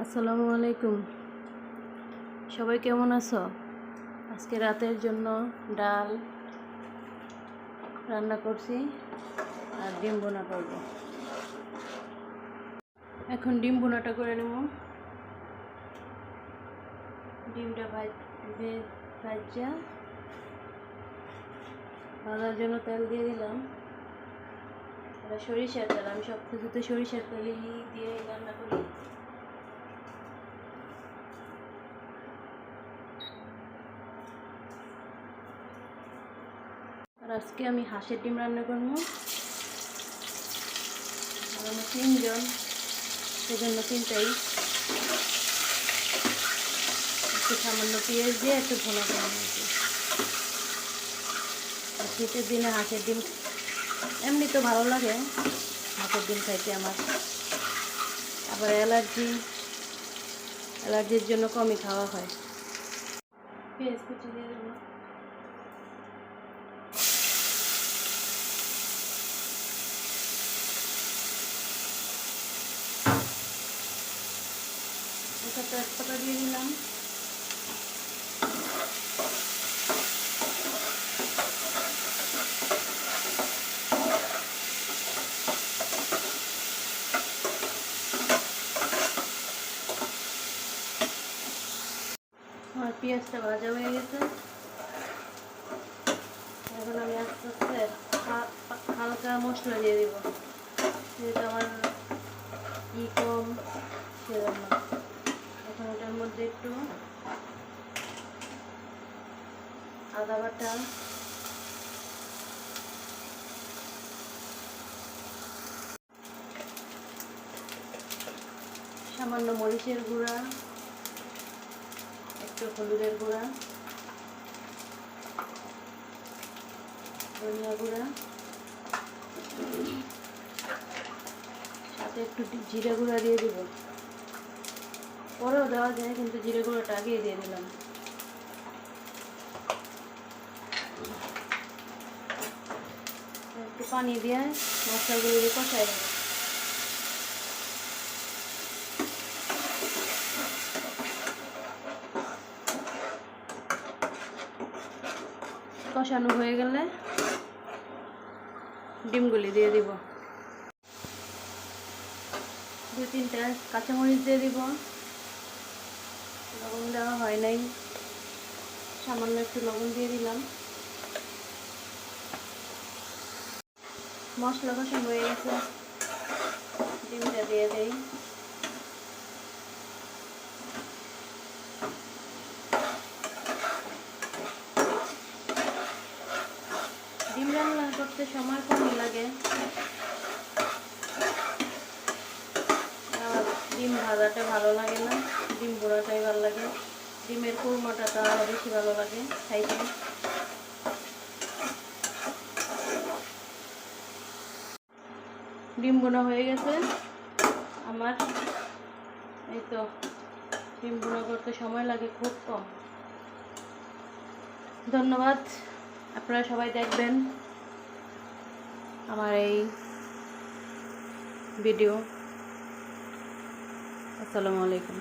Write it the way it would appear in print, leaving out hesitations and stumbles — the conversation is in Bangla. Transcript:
আসসালামু আলাইকুম। সবাই কেমন আছো? আজকে রাতের জন্য ডাল রান্না করছি আর ডিম ভুনা করব। এখন ডিম ভুনাটা করে নেব। ডিমটা ভাজার জন্য তেল দিয়ে দিলাম। এটা সরিষার তেল, আমি সব কিছুতে সরিষার তেলই দিয়ে রান্না করি। আর আজকে আমি হাঁসের ডিম রান্না করবো। আর আমরা 3 জন, সেজন্য 3টাই। একটু সামান্য পেঁয়াজ দিয়ে একটু ভুনা করে নিয়েছি। আর শীতের দিনে হাঁসের ডিম এমনি তো ভালো লাগে, হাঁসের ডিম খাইতে আমার। আবার অ্যালার্জির জন্য কমই খাওয়া হয়। পেঁয়াজ কুচি দিয়ে দেবো। একটা তেজপাতা দিয়ে দিলাম। আমার পেঁয়াজটা ভাজা হয়ে গেছে। এখন আমি আস্তে আস্তে হালকা মশলা দিয়ে দিব, যেহেতু আমার কম সেজন্য। এখন এটার মধ্যে একটু আদা বাটা, সামান্য মরিচের গুঁড়া, একটু হলুদের গুঁড়া, ধনিয়া গুঁড়া, সাথে একটু জিরে গুঁড়া দিয়ে দিব। পরেও দেওয়া যায়, কিন্তু জিরে গুঁড়োটা আগিয়ে দিয়ে দিলাম। একটু পানি দিয়ে মশলাগুলো দিয়ে কষাই দেবো। কষানো হয়ে গেলে ডিমগুলি দিয়ে দিব। 2-3টা কাঁচামরিচ দিয়ে দিব। লবণ দেওয়া হয় নাই, সামান্য একটু লবণ দিয়ে দিলাম। মশলা কষানো হয়ে গেছে, ডিমটা দিয়ে দেই। ডিম রান্না করতে সময় কমই লাগে, ডিম ভাজাটা ভালো লাগে না, ডিম ভুনাটাই ভালো লাগে। ডিমের কুরমাটা তাহলে বেশি ভালো লাগে খাইতে। ডিম ভুনা হয়ে গেছে আমার। এই তো, ডিম ভুনা করতে সময় লাগে খুব কম। ধন্যবাদ, আপনারা সবাই দেখবেন আমার এই ভিডিও। আসসালামু আলাইকুম।